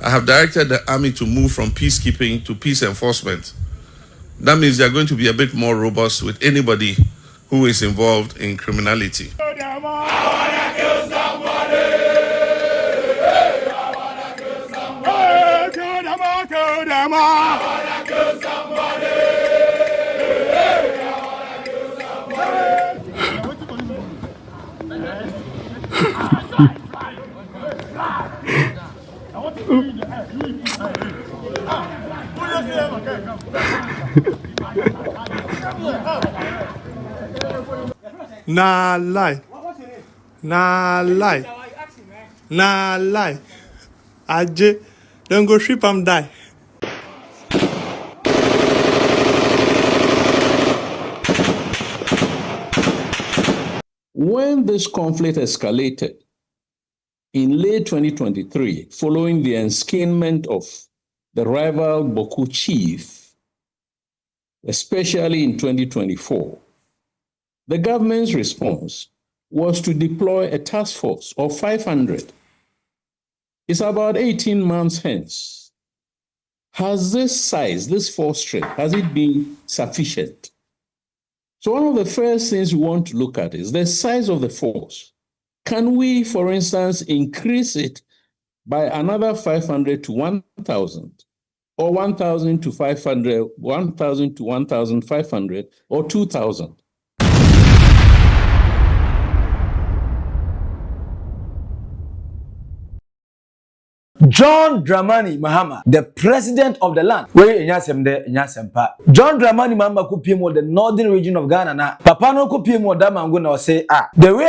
I have directed the army to move from peacekeeping to peace enforcement. That means they are going to be a bit more robust with anybody who is involved in criminality. Nah lie. Nah lie. Nah lie. Ajay, don't go ship and die. When this conflict escalated in late 2023, following the enskinment of the rival Bawku chief, especially in 2024, the government's response was to deploy a task force of 500. It's about 18 months hence. Has this size, this force strength, has it been sufficient? So one of the first things we want to look at is the size of the force. Can we, for instance, increase it by another 500 to 1,000, or 1,000 to 500, 1,000 to 1,500, or 2,000? John Dramani Mahama, the president of the land. Where John Dramani Mahama could pay more the northern region of Ghana. Na Papa no could pay more than I'm gonna say the way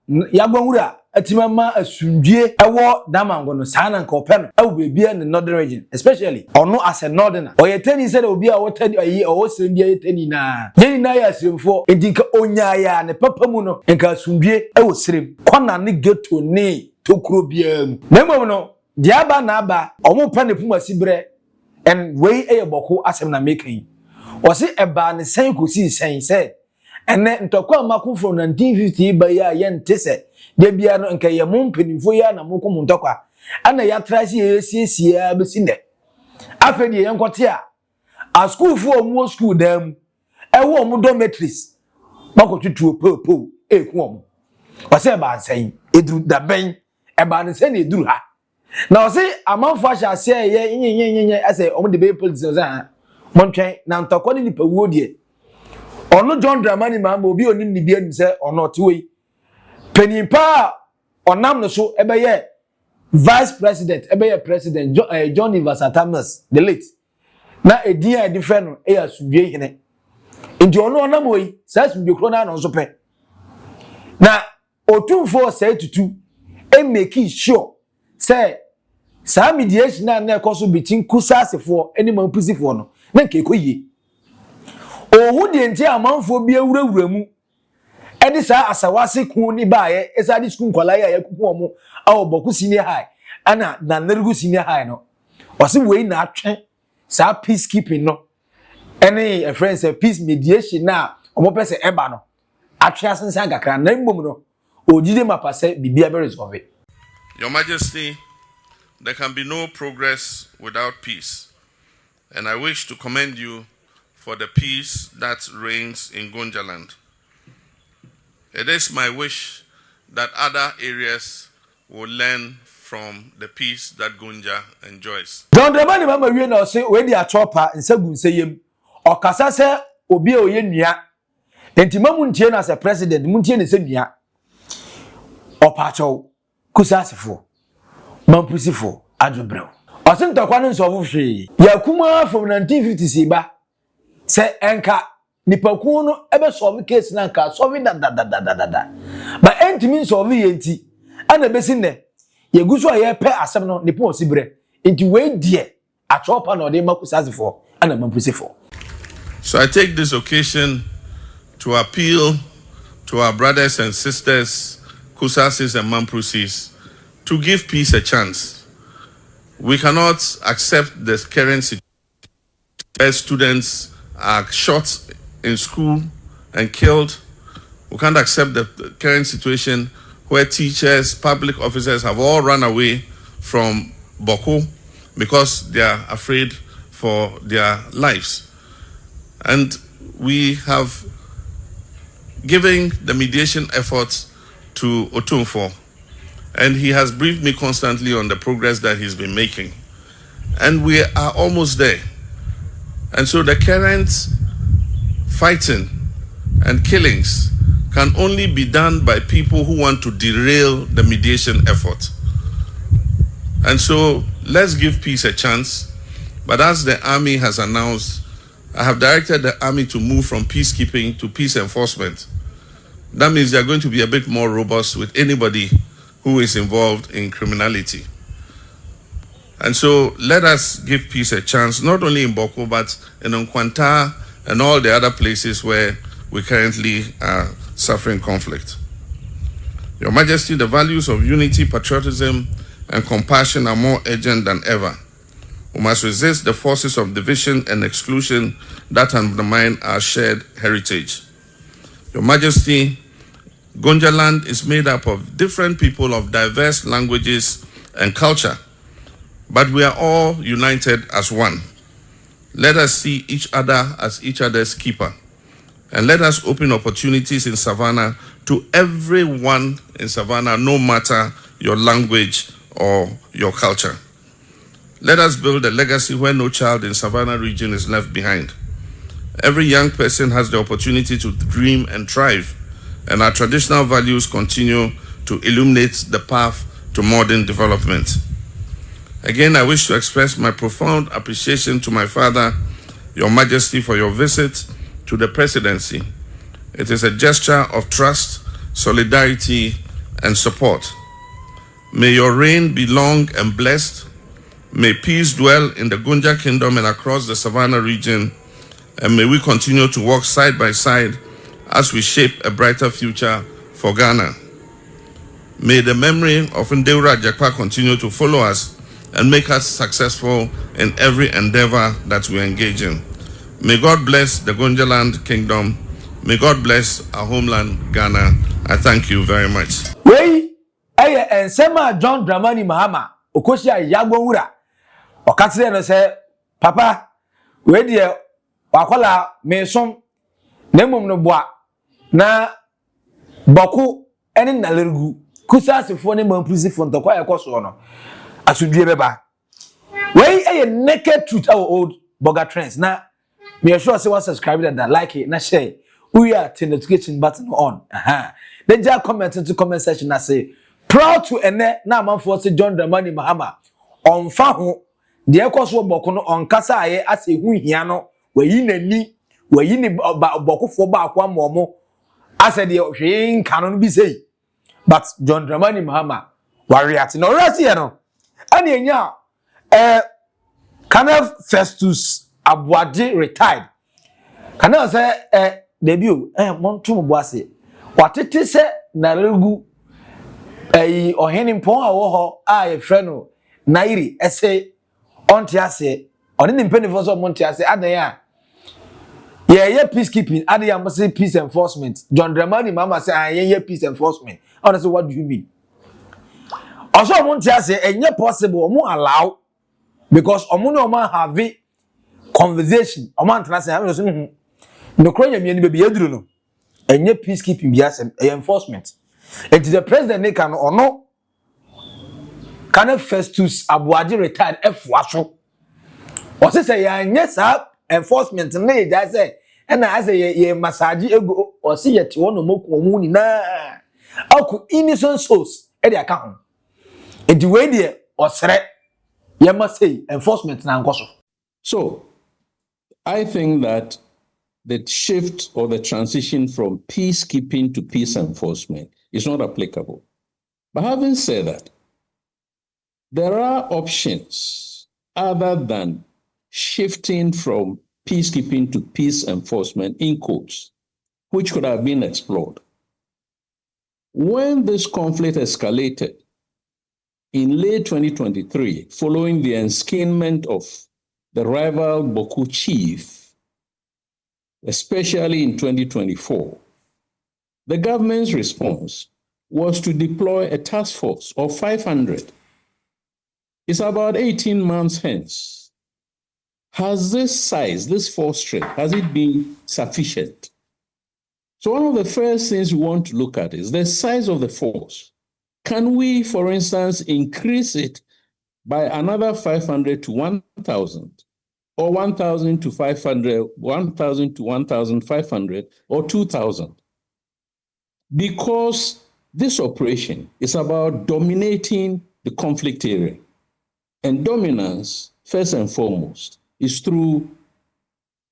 Yabangura Atimama Asundie Awo Damangono Sana Kopeno I will be in the northern region, especially or no as a northerner. Or your tenny said it will be our 10 a year or send ye tenny na. Jenny Naya swim for Edinka Onyaya and the Papa Muno and Kasundie I will swim. Kwana ni get to ne to Krubium. Nemono. Diaba naba omo pane puma sibre and way e boko asem na making o se eba ne sen kosi sen se ene ntokwa maku from 1950 ba ya yente se de bia no nka ye mumpenifo ya na moko muntokwa ana ya trashi esiesia be sinde afedi ye nkote a school fo omo school dam e wo omo dormitories makotutu popo e ku omo o se ba sen edru da ben e ba ne sen edru ha. Now see, a man for shall say, yeah, I say, on the people, Montreal, now talking the Woody. Or no John Dramani Mahama will be on in the beard, say, or not way. Penny pa or Namno so, ebe vice president, ebe president, John Thomas, the late. Now a dear different air should be in it. In John Namway, says you crona on so pay. Now, or 2-4 say to 2, and make it sure. Say, some mediation na koso between Kusasi-Mamprusi any Mamprusi for no. Na keko yi. O hu de nti amanfo bi awurawura mu. E de sa asawase ku ni baaye, e sa di school kwala ya yakuku omo a Oboku senior high. Ana na Nergu senior high no. O se we na atwe sa peacekeeping no. Any a friend say peace mediation na omo pese eba no. Atwe asensan kakra na mbom no. Ojide mapase bibia be resolve. Your Majesty, there can be no progress without peace, and I wish to commend you for the peace that reigns in Gonjaland. It is my wish that other areas will learn from the peace that Gonja enjoys. John Dramani Mahama we na say we dey atopa nsagun seyem okasa se obi oye nua entima muntie na as president muntie ne se nua opacho Kusasi-Mamprusi Mamprusi adwobrew osintokwa no nso ofhwe yakuma from 1950 ba se enka nipaku no ebe solve case na nka solve da ba entimi solve yenti ana besi ne yeguso aye pe asem no nipa osibre enti we die atopa na ode Kusasi-Mamprusi ana Mamprusi. So I take this occasion to appeal to our brothers and sisters, Kusasis and Mamprusis, to give peace a chance. We cannot accept the current situation where students are shot in school and killed. We can't accept the current situation where teachers, public officers have all run away from Bawku. because they are afraid for their lives. And we have given the mediation efforts to Otumfo, and he has briefed me constantly on the progress that he's been making. And we are almost there. And so the current fighting and killings can only be done by people who want to derail the mediation effort. And so let's give peace a chance. But as the army has announced, I have directed the army to move from peacekeeping to peace enforcement. That means they're going to be a bit more robust with anybody who is involved in criminality. And so let us give peace a chance, not only in Bawku, but in Nkwanta and all the other places where we currently are suffering conflict. Your Majesty, the values of unity, patriotism, and compassion are more urgent than ever. We must resist the forces of division and exclusion that undermine our shared heritage. Your Majesty, Gonja land is made up of different people of diverse languages and culture, but we are all united as one. Let us see each other as each other's keeper, and let us open opportunities in Savannah to everyone in Savannah, no matter your language or your culture. Let us build a legacy where no child in Savannah region is left behind. Every young person has the opportunity to dream and thrive, and our traditional values continue to illuminate the path to modern development. Again, I wish to express my profound appreciation to my father, Your Majesty, for your visit to the presidency. It is a gesture of trust, solidarity, and support. May your reign be long and blessed. May peace dwell in the Gonja Kingdom and across the Savannah region, and may we continue to work side by side as we shape a brighter future for Ghana. May the memory of Ndeura Jakpa continue to follow us and make us successful in every endeavor that we engage in. May God bless the Gonja Land Kingdom. May God bless our homeland, Ghana. I thank you very much. Wey, ensema John Dramani Mahama, okoshia yagbonwura. Okatire no say, Papa, we die wakola mesom nemum no boa na Bawku ene nalergu Kusasi-fo ne Mamprusi fo ntokwa ekoso no asudue beba. Wey naked truth our Oldboga trends na me sure say one subscribe that like it na share. We are the notification button on. Then just comment into comment section and say proud to ene na amanfo say John Dramani Mahama on fa ho de ekoso Bawku no on kasa aye ase hu hia no wayi nani wayi ni Bawkufo ba akwa momo ase de hwe nka no bi sei. But John Dramani Mahama react no rasi no ani enya Colonel Festus Abuaje retired. Colonel say debut montum boase watete se na regu ohene mpon a wo ho a ye frɛ no nairi ese onte ase oni ni mpenifo so monte ase adan a ye peacekeeping adan ya say peace enforcement. John Dramani Mahama say ye peace enforcement. I say what do you mean? Also monte ase enye possible omo allow because omo no man have conversation omo antena say have so no kronya mi ni be yeduru no enye peacekeeping bi asem enforcement. And the president they can or no can Festus Abuaje retired F-waso. What say yes enforcement ne that say and I say ye massage ego or see yet one no more na aku innocent souls e dey account. And the way there or sre you must say enforcement na nkoso. So I think that the shift or the transition from peacekeeping to peace enforcement is not applicable. But having said that, there are options other than shifting from peacekeeping to peace enforcement in quotes, which could have been explored. When this conflict escalated in late 2023, following the enskinment of the rival Bawku chief, especially in 2024, the government's response was to deploy a task force of 500 It's about 18 months hence. Has this size, this force strength, has it been sufficient? So one of the first things we want to look at is the size of the force. Can we, for instance, increase it by another 500 to 1,000, or 1,000 to 500, 1,000 to 1,500, or 2,000? Because this operation is about dominating the conflict area. And dominance, first and foremost, is through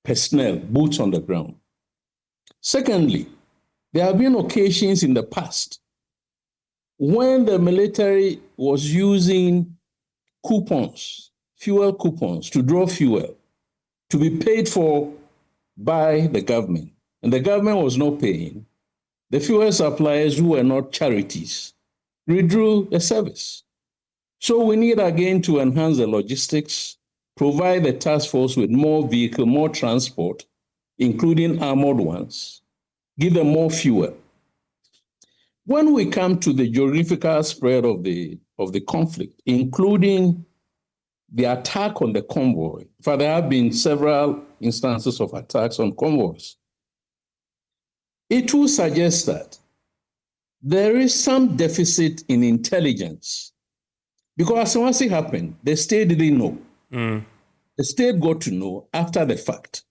personnel, boots on the ground. Secondly, there have been occasions in the past when the military was using coupons, fuel coupons, to draw fuel, to be paid for by the government, and the government was not paying. The fuel suppliers, who were not charities, withdrew the service. So we need again to enhance the logistics, provide the task force with more vehicle, more transport, including armored ones, give them more fuel. When we come to the geographical spread of the conflict, including the attack on the convoy, for there have been several instances of attacks on convoys, it will suggest that there is some deficit in intelligence. Because once it happened, the state didn't know. The state got to know after the fact.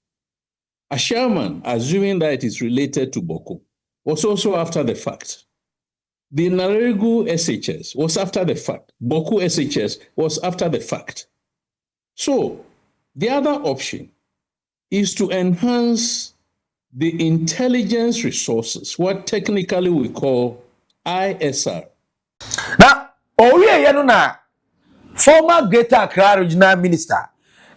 A Sherman, assuming that it is related to Bawku, was also after the fact. The Naregu SHS was after the fact. Bawku SHS was after the fact. So the other option is to enhance the intelligence resources, what technically we call ISR. Now, former Greater Accra Regional Minister,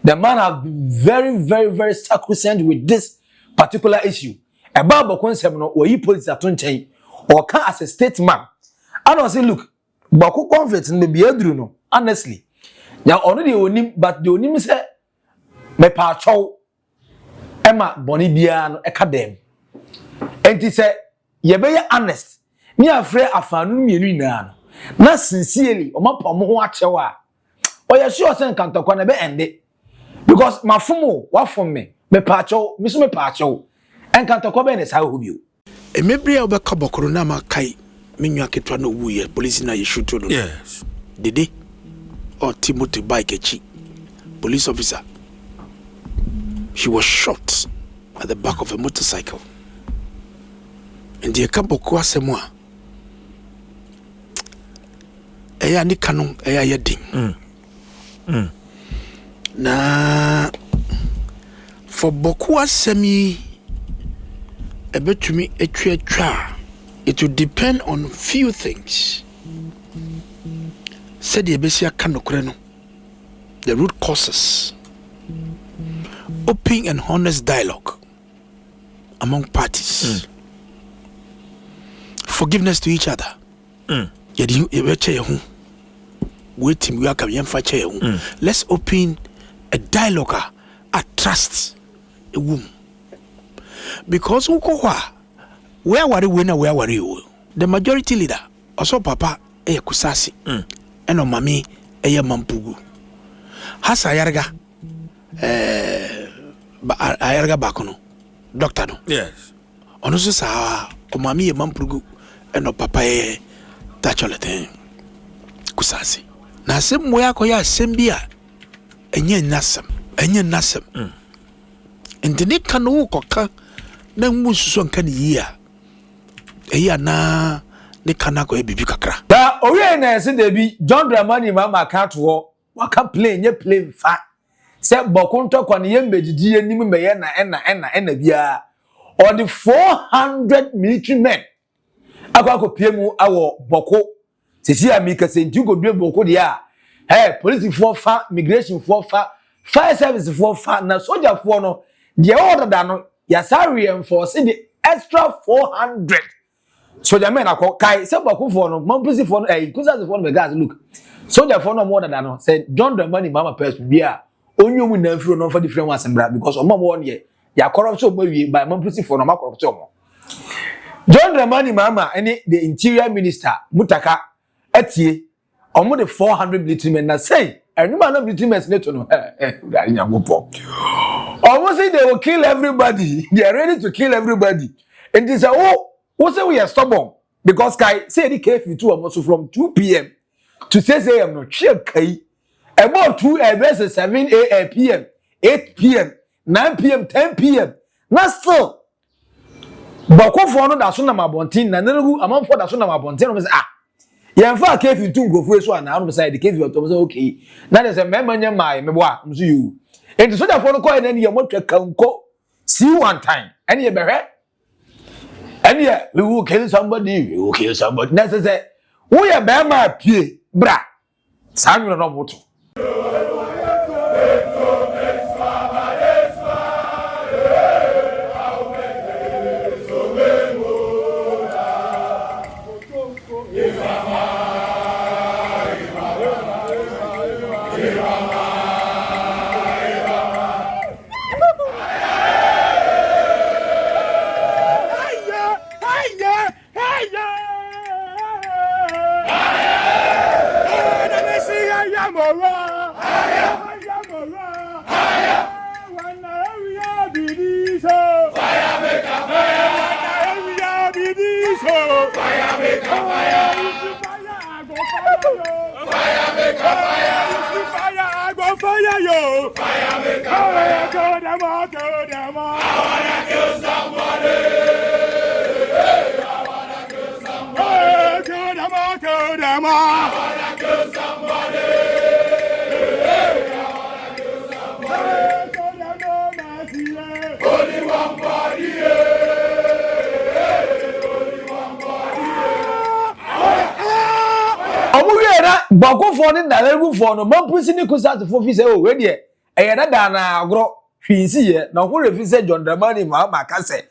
the man have been very, very, very sacrosanct with this particular issue. About Bawku Semno, or he police at Tunche, or can as a statesman. I don't say, look, Bawku conflict in the Biedruno, honestly. Now, already onim, but the onim say, me pacho, Emma Bonibiano, Academ. And he said, ye be honest, me afraid afanu mienu na. Na sincerely, o ma pomo ho achewa. O ya sure say nkantokwa na be ende. Because mafumo wa from me pacho, me so me pacho. Nkantokwa be ne sa ho bio. Emebri a obeka bokoro na makai menwa ketwa no wuye police na yeshuto no. Yes. Dede or Timothy Bikechi, police officer. She was shot at the back of a motorcycle. And the Bawku asemwa. Eya ni kanon eya yedin. Na for Bawku asemi ebetumi etwa, it will depend on few things. Said the ebesia kanokure no, the root causes, open and honest dialogue among parties, forgiveness to each other. Let's open a dialogue, a trust, a womb. Because where were winner, where were you? The majority leader, also Papa, a Kusasi, and on Mami, a Mampugu. Has Ayarga, Ayarga Bakono, Doctor. Yes. On also sa, o Mami, a Mampugu, and no Papa, Tacholate, Kusasi. Na sem moya koya sembia, enye nasem, and the Nick canoe coca. Na mususu nka ni yia eya na ne kana ko ebibi kakra da owie na ese de bi John Dramani Mahama ka to ho waka play nye play fa se Bawku ntokwa ne yembedidi anim meye na bia or the 400 military men akwa piemu awo Bawku sisi amika senti go due Bawku dia police for fa, immigration for fa, fire service for fa, na soldier for no de order da no yasa reinforce the extra 400. So the men are kai say Bawku for no Mamprusi for no Kusasi for no guys look. So the for no more than no said John Dramani Mahama person bia onyo mu na firo no for different ones because o mama one ye ya corruption by Mamprusi for no ma corruption. John Dramani Mahama any the interior minister Mutaka etie Almost the 400 military men. Now say, and you man military men to know. Almost say they will kill everybody. They are ready to kill everybody. And they say, oh, what say we are stubborn? Because Kai say the curfew too almost from 2 p.m. to 6 a.m. No chill Kai. About 2 a.m. 7 p.m. 8 p.m. 9 p.m. 10 p.m. Now still. Bawku for no da so na mabontin na nenu amanfo da so na mabontin no say ah yemfa kefi tu ngofo so na no say the kefi to say okay na dey say member nya mai mebo a mso you enti so da for no call na ye motwa kanko see one time and ye behwe and ye we will kill somebody na say wo ye be ma pie bra sanwo no moto Bawku for ni dalegu for no Mamprusi ni Kusasi for fi say oh we de e da na agro hwinsi ye na ho refi say John Dramani Mahama ka say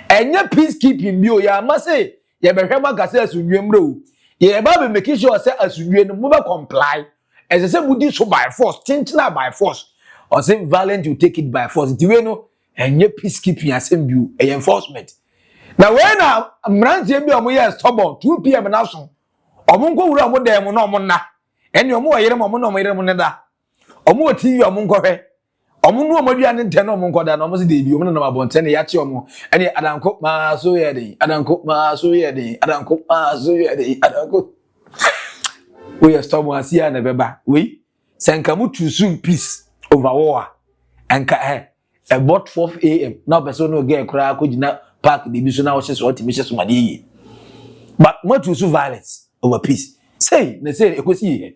enye peacekeeping bi o ya ma say ye behwe ma ka say asunwemre o ye ba be make sure say asunwe no mo be comply as say mudi so by force tintina by force or say violent you take it by force the way no enye peacekeeping asem bi o e enforcement na when na mrantie bi o mo ye stubborn 2 p.m. na so omunko wura mo dem no mo na eni omo wayere mo no mo yere mo ne da omo TV omo nkɔhwɛ omo no omo dua ne ntɛ no omo nkɔda no omo se debi omo no ma bonte ne ya che omo eni adanko ma so ye de adanko ma so ye de adanko ma so ye de adanko we stop one see na beba we senka mu to soon peace over war enka about 4 a.m. na person no get kra ko gina park debi so na wo hye so otimi hye so ma de but what to so violence over peace say na say ekosi here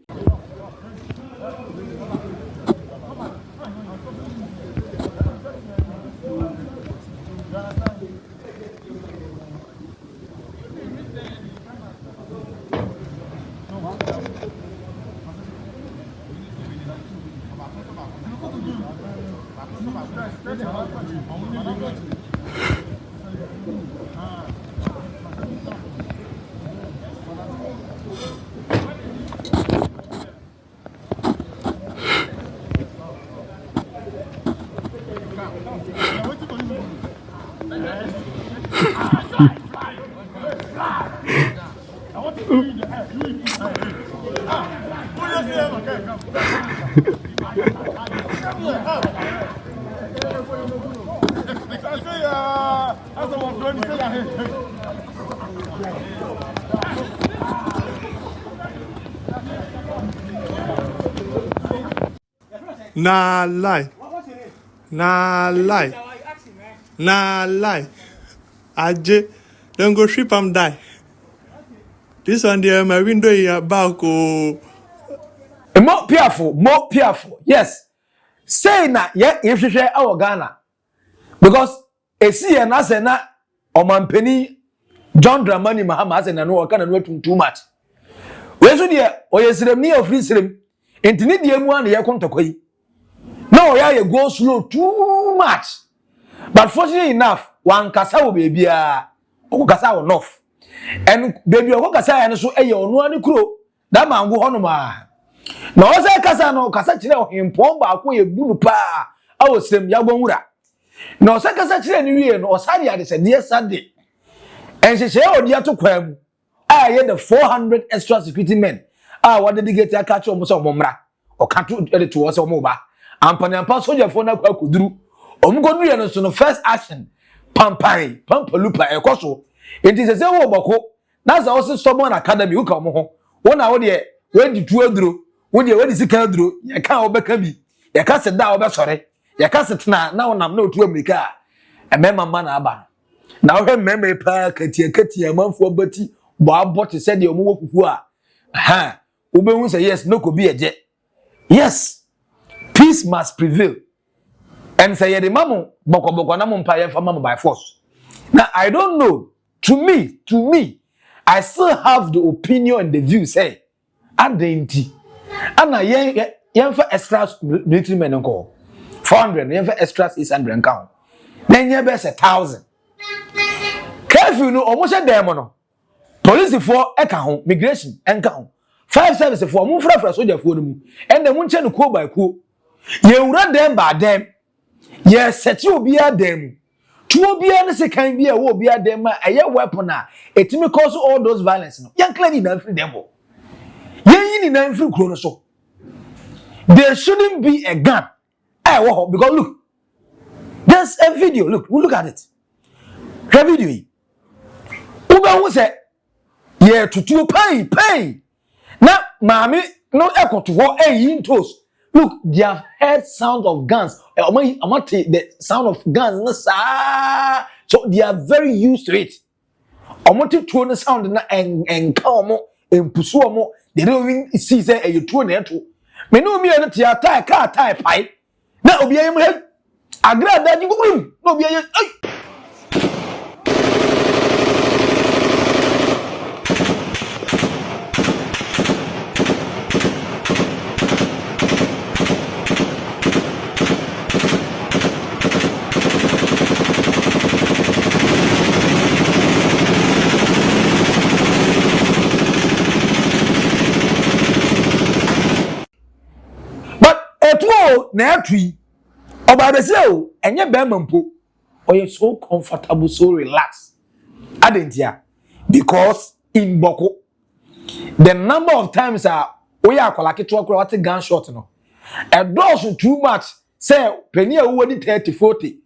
Nah lie. Nah lie. Nah lie. Aje, then go ship am die. This one there, my window here Bawku. More fearful. Yes. Say na if you share our Ghana. Because a see and as na Omampeni John Dramani Mahama as na no can no too much. We so there o yesrem ni ofri srem. Entini die mu an ye kontokoi. No ya go slow too much. But fortunately enough, one kasa wo bebia. O kasa wo enough. And baby o kasa ya no so eye onu ani kuro. Da mango hono ma. Na o se kasa no kasa kire o himpon ba ko ye bunu pa. A o srem ya gbonwura. Na o se kasa kire ni wie no o sade ade se de sade. En she o dia to kwam. A ye the 400 extra security men. A what did get a catch almost on Momra or can't edit to us or Moba. Ampa soldier for now could do. Omgodrian so no first action. Pampai, Pampalupa, a coso. It is a zero boko. That's also someone academy who come home. 1 hour there, when the two drew, when you already see drew, you can't obey. You can't sit down, sorry. You can't sit now, I'm no to America. A member man aban. Now, remember, Katia, month for Betty, Bob bought to send your move. Aha, Ube will say yes, no could be a jet. Yes, peace must prevail. And say the mamu boko na mumpire for mama by force. Now I don't know. To me, I still have the opinion and the view say, Adenti. And I yen for extras military men uncle 400, yen for extras 600 count. Then you best 1,000. Curfew no almost a demon. Police for account, migration and count. 5 services for move for soldier for them. And the munchen no ko by ko. You run them by them. Yes, set you be a them. Two be a second be a wo be a them a weapon. It may cause all those violence. Young clearly not free demo. Young in a free chrono so. There shouldn't be a gun. Because look, there's a video. Look at it. A video. Uba who said, yeah, to pay. Now, mommy, no echo to what a toast. Look, they have heard sound of guns. I'm not the sound of guns. So they are very used to it. I'm not to the sound and come and pursue. They don't even see say a tune there too. Me no me na tia tie car tie pipe. Na obi ayem he. Agra da you go. No obi ayem. Na atwi obabese o enye bema mpo oye so comfortable so relaxed adentia because in Boko the number of times we are akolake to akora what gunshot no a dose too much say penny a wo di 30 40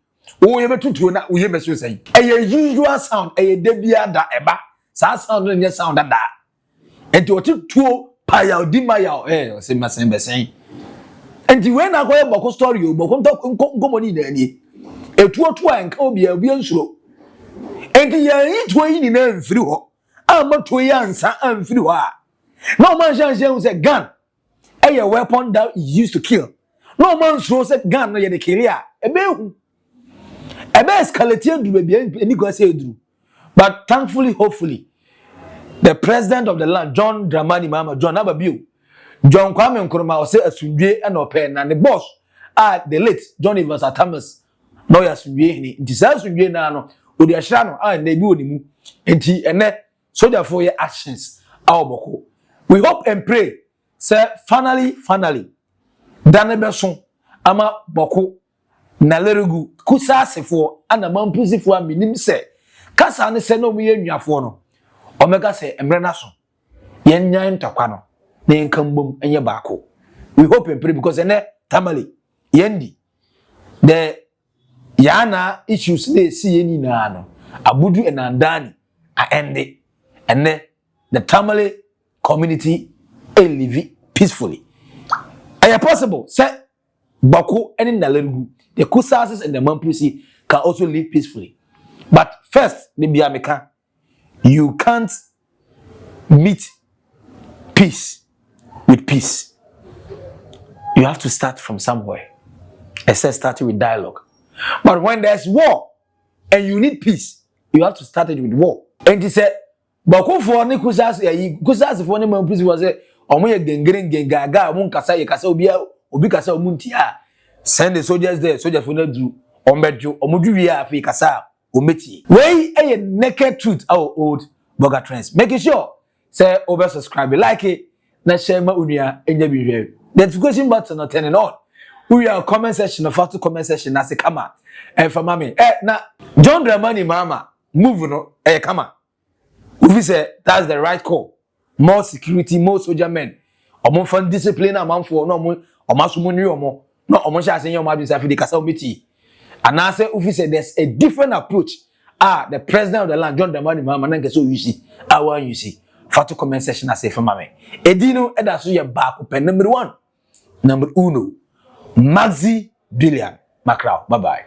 wo ye betutu na wo ye meso say a usual sound a debia da eba sa sound no sound da enti otutuo paya di maya say masen besen. And when I go Boko story, Boko money in any. A 2 and can be a bien slow. And the year 20 in every through. I'm not 2 years and through. No man shall a gun. A weapon that is used to kill. No man throws a gun near the killer. A bear escalating to be any go say do. But thankfully, hopefully, the president of the land, John Dramani Mahama, John Ababiu. John Kwame Nkrumah was say asundwe and open and the boss the late John Evans Thomas no ya asundwe ni nti sa asundwe na no odi ahira no na bi onimu nti ene soldier for your actions Boko. We hope and pray say finally dane beso ama Boko na lerugu Kusasi for ana Mamprusi for minim say kasa ne se no mu ye nnuafo no omega say emre na so yen nyan ntakwa no. We hope and pray because tamale yendi the yana issues they see any no abudu and andani ende and the tamale community live peacefully. Are possible say Bawku and Nalerugu the Kusasis and the Mamprusi can also live peacefully. But first you can't meet peace with peace. You have to start from somewhere. I said starting with dialogue. But when there's war and you need peace, you have to start it with war. And he said, Bawku for ni Kusasi for ni Mamprusi was a omoye gengaga mun kasa ye kasa obi kasa omuntia. Send the soldiers there, soldiers for no do ombeju omodu wi afi kasa ometi. Wey a naked truth our Oldboga trends. Making sure say over subscribe, like it. Na share ma unia enya bi. The notification button not turning on. We are comment section of to comment section as a kama. For mami. Na John Dramani Mahama move no kama. We say that's the right call. More security, more soldier men. Omo fan discipline amanfo no omo omaso munwi omo no omo sha ase nyoma bi safi de kasa obeti. And I say if say there's a different approach. The president of the land, John Dramani Mahama, nanke so you see. I want you see. For to comment section I say for mame. Edino eda so ye back pen number 1. Number 1. Maxi Billian. Macrao. Bye bye.